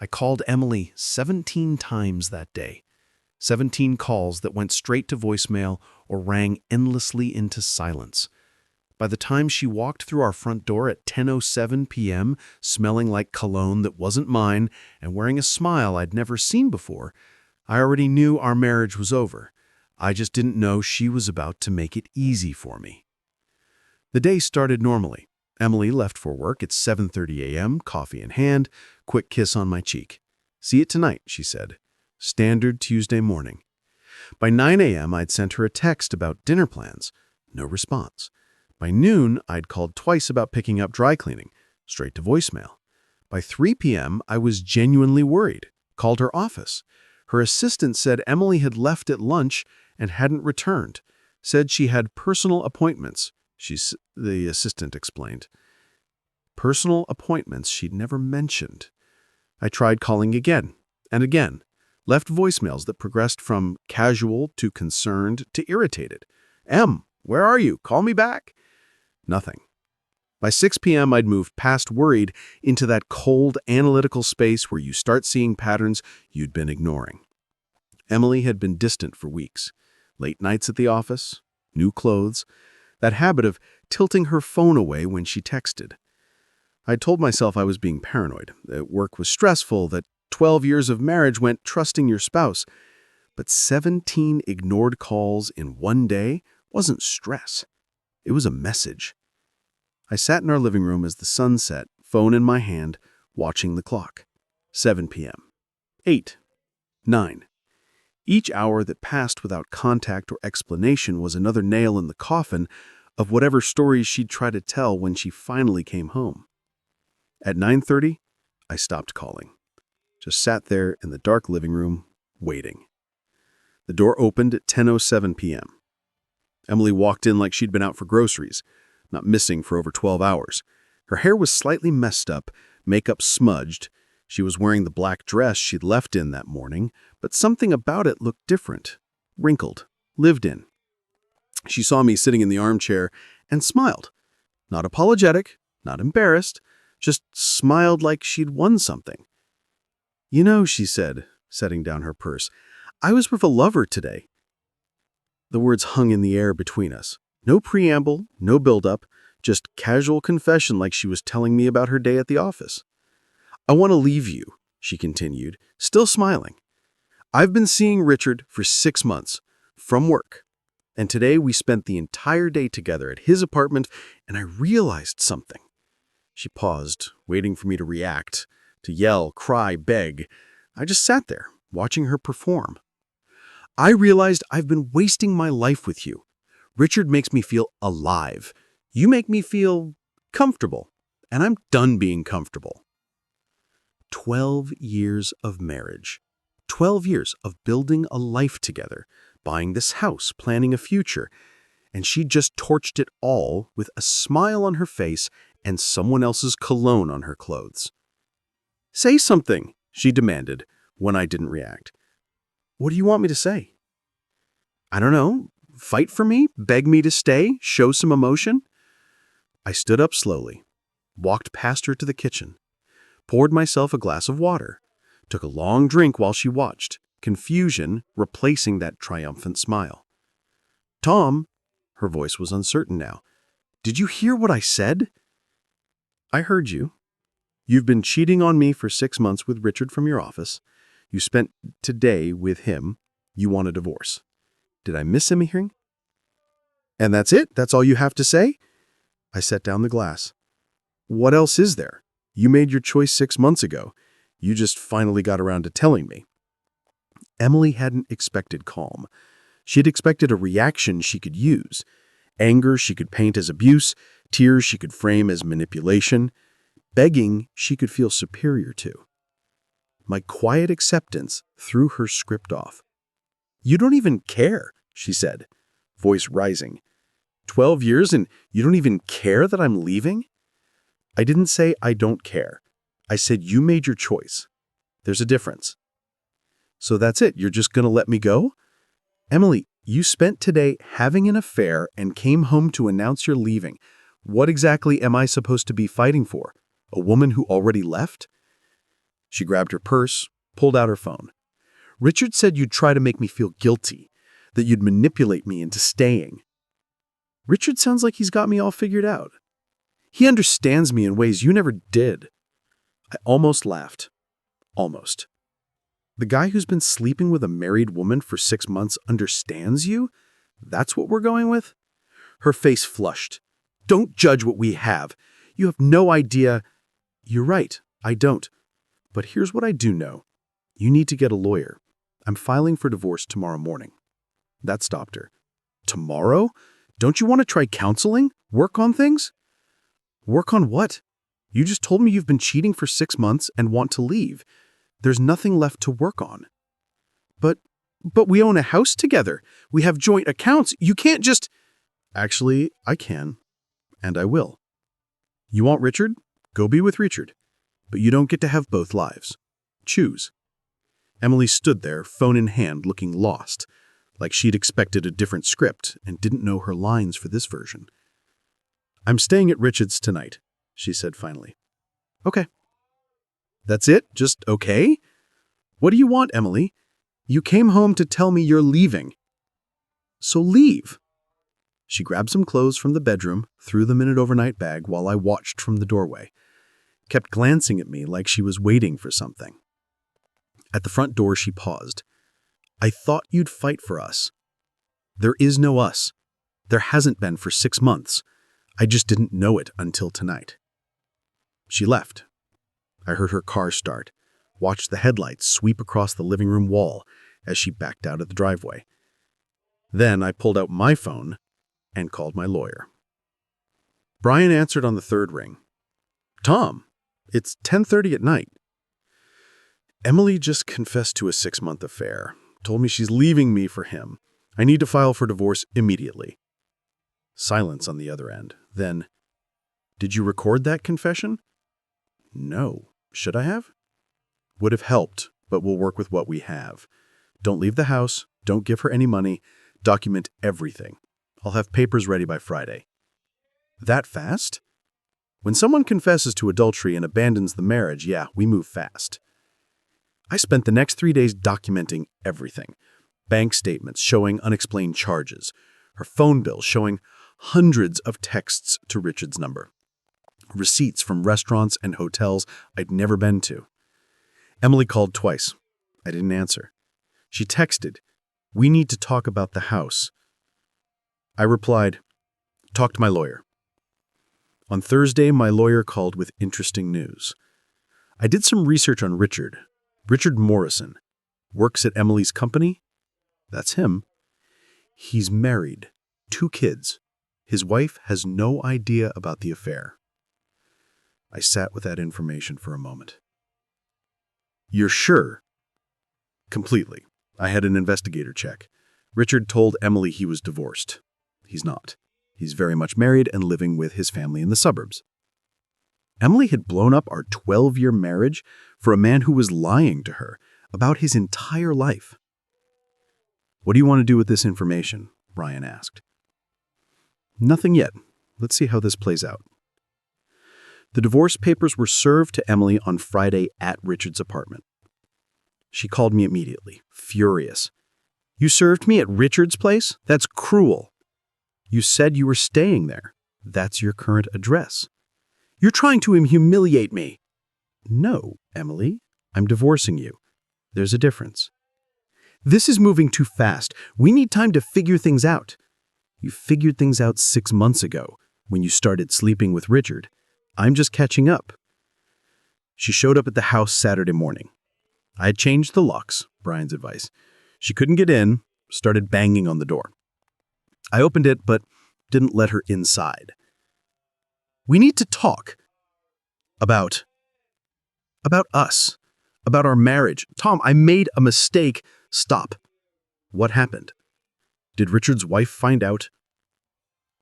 I called Emily 17 times that day. 17 calls that went straight to voicemail or rang endlessly into silence. By the time she walked through our front door at 10:07 p.m., smelling like cologne that wasn't mine and wearing a smile I'd never seen before, I already knew our marriage was over. I just didn't know she was about to make it easy for me. The day started normally. Emily left for work at 7:30 a.m., coffee in hand, quick kiss on my cheek. "See it tonight," she said. Standard Tuesday morning. By 9 a.m., I'd sent her a text about dinner plans. No response. By noon, I'd called twice about picking up dry cleaning. Straight to voicemail. By 3 p.m., I was genuinely worried. Called her office. Her assistant said Emily had left at lunch and hadn't returned. Said she had personal appointments. The assistant explained. Personal appointments she'd never mentioned. I tried calling again and again. Left voicemails that progressed from casual to concerned to irritated. "Em, where are you? Call me back." Nothing. By 6 p.m., I'd moved past worried into that cold, analytical space where you start seeing patterns you'd been ignoring. Emily had been distant for weeks. Late nights at the office, new clothes, that habit of tilting her phone away when she texted. I told myself I was being paranoid, that work was stressful, that 12 years of marriage meant trusting your spouse. But 17 ignored calls in one day wasn't stress. It was a message. I sat in our living room as the sun set, phone in my hand, watching the clock. 7 p.m. 8. 9. Each hour that passed without contact or explanation was another nail in the coffin of whatever stories she'd try to tell when she finally came home. At 9:30, I stopped calling. Just sat there in the dark living room, waiting. The door opened at 10:07 p.m. Emily walked in like she'd been out for groceries, not missing for over 12 hours. Her hair was slightly messed up, makeup smudged. She was wearing the black dress she'd left in that morning, but something about it looked different, wrinkled, lived in. She saw me sitting in the armchair and smiled. Not apologetic, not embarrassed, just smiled like she'd won something. "You know," she said, setting down her purse, "I was with a lover today." The words hung in the air between us. No preamble, no build-up, just casual confession like she was telling me about her day at the office. "I want to leave you," she continued, still smiling. "I've been seeing Richard for 6 months, from work. And today we spent the entire day together at his apartment, and I realized something." She paused, waiting for me to react, to yell, cry, beg. I just sat there, watching her perform. "I realized I've been wasting my life with you. Richard makes me feel alive. You make me feel comfortable, and I'm done being comfortable." 12 years of marriage. 12 years of building a life together, buying this house, planning a future, and she just torched it all with a smile on her face and someone else's cologne on her clothes. "Say something," she demanded when I didn't react. "What do you want me to say?" "I don't know. Fight for me? Beg me to stay? Show some emotion?" I stood up slowly, walked past her to the kitchen, poured myself a glass of water, took a long drink while she watched, confusion replacing that triumphant smile. "Tom," her voice was uncertain now, "did you hear what I said?" "I heard you. You've been cheating on me for 6 months with Richard from your office. You spent today with him. You want a divorce. Did I miss anything?" "And that's it? That's all you have to say?" I set down the glass. "What else is there? You made your choice 6 months ago. You just finally got around to telling me." Emily hadn't expected calm. She'd expected a reaction she could use. Anger she could paint as abuse, tears she could frame as manipulation, begging she could feel superior to. My quiet acceptance threw her script off. "You don't even care," she said, voice rising. 12 years and you don't even care that I'm leaving?" "I didn't say I don't care. I said you made your choice. There's a difference." "So that's it? You're just going to let me go?" "Emily, you spent today having an affair and came home to announce you're leaving. What exactly am I supposed to be fighting for? A woman who already left?" She grabbed her purse, pulled out her phone. "Richard said you'd try to make me feel guilty, that you'd manipulate me into staying." "Richard sounds like he's got me all figured out. He understands me in ways you never did." I almost laughed. Almost. The guy who's been sleeping with a married woman for 6 months understands you? That's what we're going with? Her face flushed. "Don't judge what we have. You have no idea." "You're right, I don't. But here's what I do know. You need to get a lawyer. I'm filing for divorce tomorrow morning." That stopped her. "Tomorrow? Don't you want to try counseling? Work on things?" "Work on what? You just told me you've been cheating for 6 months and want to leave. There's nothing left to work on." But we own a house together. We have joint accounts. You can't just—" "Actually, I can. And I will. You want Richard? Go be with Richard. But you don't get to have both lives. Choose." Emily stood there, phone in hand, looking lost, like she'd expected a different script and didn't know her lines for this version. "I'm staying at Richard's tonight," she said finally. "Okay." "That's it? Just okay? What do you want, Emily? You came home to tell me you're leaving. So leave." She grabbed some clothes from the bedroom, threw them in an overnight bag while I watched from the doorway. Kept glancing at me like she was waiting for something. At the front door, she paused. "I thought you'd fight for us." "There is no us. There hasn't been for 6 months. I just didn't know it until tonight." She left. I heard her car start, watched the headlights sweep across the living room wall as she backed out of the driveway. Then I pulled out my phone and called my lawyer. Brian answered on the third ring. "Tom, it's 10:30 at night. Emily just confessed to a 6-month affair. Told me she's leaving me for him. I need to file for divorce immediately." Silence on the other end. Then, "Did you record that confession?" "No. Should I have?" "Would have helped, but we'll work with what we have. Don't leave the house. Don't give her any money. Document everything. I'll have papers ready by Friday." "That fast?" "When someone confesses to adultery and abandons the marriage, yeah, we move fast." I spent the next 3 days documenting everything. Bank statements showing unexplained charges. Her phone bill showing hundreds of texts to Richard's number. Receipts from restaurants and hotels I'd never been to. Emily called twice. I didn't answer. She texted, "We need to talk about the house." I replied, "Talk to my lawyer." On Thursday, my lawyer called with interesting news. I did some research on Richard. Richard Morrison. Works at Emily's company? That's him. He's married. 2 kids. His wife has no idea about the affair. I sat with that information for a moment. "You're sure?" "Completely. I had an investigator check. Richard told Emily he was divorced. He's not. He's very much married and living with his family in the suburbs." Emily had blown up our 12-year marriage for a man who was lying to her about his entire life. "What do you want to do with this information?" Brian asked. "Nothing yet. Let's see how this plays out." The divorce papers were served to Emily on Friday at Richard's apartment. She called me immediately, furious. "You served me at Richard's place? That's cruel." "You said you were staying there. That's your current address." "You're trying to humiliate me." "No, Emily, I'm divorcing you. There's a difference." "This is moving too fast. We need time to figure things out." "You figured things out 6 months ago when you started sleeping with Richard. I'm just catching up." She showed up at the house Saturday morning. I had changed the locks, Brian's advice. She couldn't get in, started banging on the door. I opened it, but didn't let her inside. "We need to talk." About us. About our marriage. "Tom, I made a mistake." "Stop." "What happened? Did Richard's wife find out?"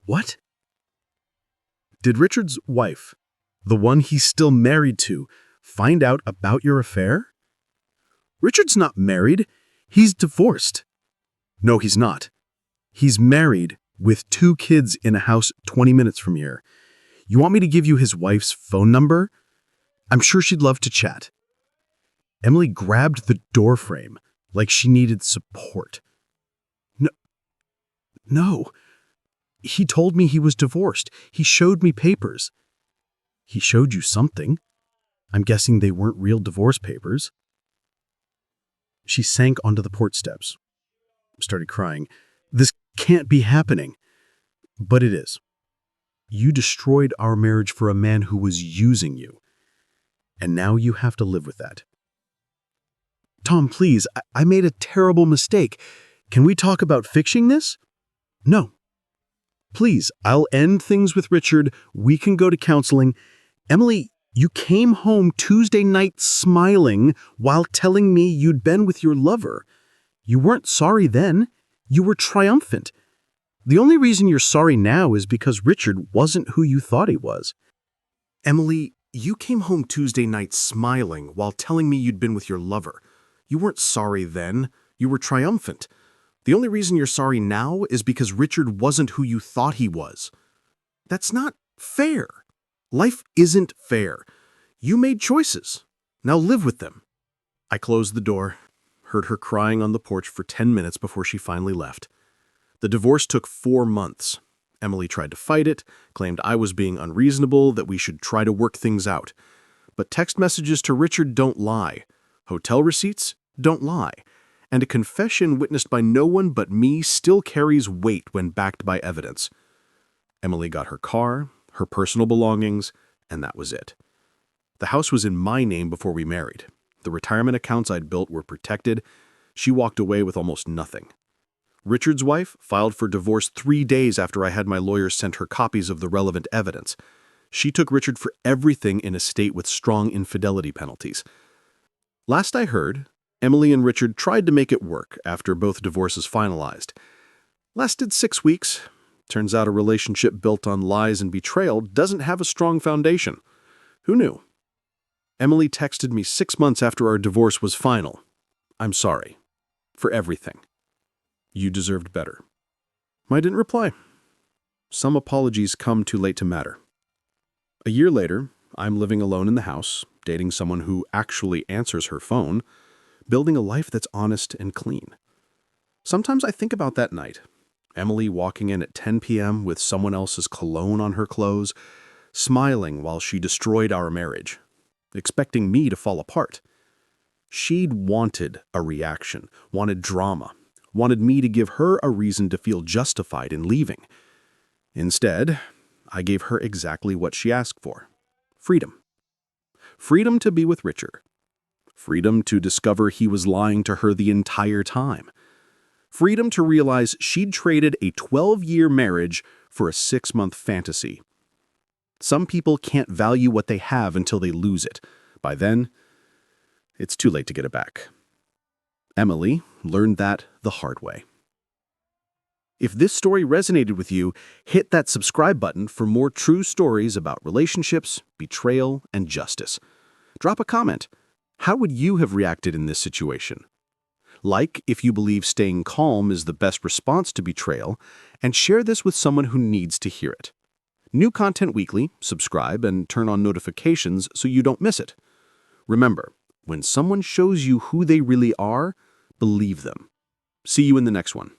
"What?" "Did Richard's wife, the one he's still married to, find out about your affair?" "Richard's not married. He's divorced." "No, he's not. He's married with 2 kids in a house 20 minutes from here. You want me to give you his wife's phone number? I'm sure she'd love to chat." Emily grabbed the doorframe like she needed support. No, no. He told me he was divorced. He showed me papers. He showed you something. I'm guessing they weren't real divorce papers. She sank onto the porch steps, started crying. This can't be happening. But it is. You destroyed our marriage for a man who was using you. And now you have to live with that. Tom, please, I made a terrible mistake. Can we talk about fixing this? No. Please, I'll end things with Richard. We can go to counseling. Emily, you came home Tuesday night smiling while telling me you'd been with your lover. You weren't sorry then. You were triumphant. The only reason you're sorry now is because Richard wasn't who you thought he was. Emily, you came home Tuesday night smiling while telling me you'd been with your lover. You weren't sorry then. You were triumphant. The only reason you're sorry now is because Richard wasn't who you thought he was. That's not fair. Life isn't fair. You made choices. Now live with them. I closed the door, heard her crying on the porch for 10 minutes before she finally left. The divorce took 4 months. Emily tried to fight it, claimed I was being unreasonable, that we should try to work things out. But text messages to Richard don't lie. Hotel receipts don't lie. And a confession witnessed by no one but me still carries weight when backed by evidence. Emily got her car, her personal belongings, and that was it. The house was in my name before we married. The retirement accounts I'd built were protected. She walked away with almost nothing. Richard's wife filed for divorce 3 days after I had my lawyers sent her copies of the relevant evidence. She took Richard for everything in a state with strong infidelity penalties. Last I heard, Emily and Richard tried to make it work after both divorces finalized. Lasted 6 weeks. Turns out a relationship built on lies and betrayal doesn't have a strong foundation. Who knew? Emily texted me 6 months after our divorce was final. I'm sorry. For everything. You deserved better. I didn't reply. Some apologies come too late to matter. A year later, I'm living alone in the house, dating someone who actually answers her phone, building a life that's honest and clean. Sometimes I think about that night. Emily walking in at 10 p.m. with someone else's cologne on her clothes, smiling while she destroyed our marriage, expecting me to fall apart. She'd wanted a reaction, wanted drama, wanted me to give her a reason to feel justified in leaving. Instead, I gave her exactly what she asked for. Freedom. Freedom to be with Richard. Freedom to discover he was lying to her the entire time. Freedom to realize she'd traded a 12-year marriage for a 6-month fantasy. Some people can't value what they have until they lose it. By then, it's too late to get it back. Emily learned that the hard way. If this story resonated with you, hit that subscribe button for more true stories about relationships, betrayal, and justice. Drop a comment. How would you have reacted in this situation? Like if you believe staying calm is the best response to betrayal, and share this with someone who needs to hear it. New content weekly, subscribe, and turn on notifications so you don't miss it. Remember, when someone shows you who they really are, believe them. See you in the next one.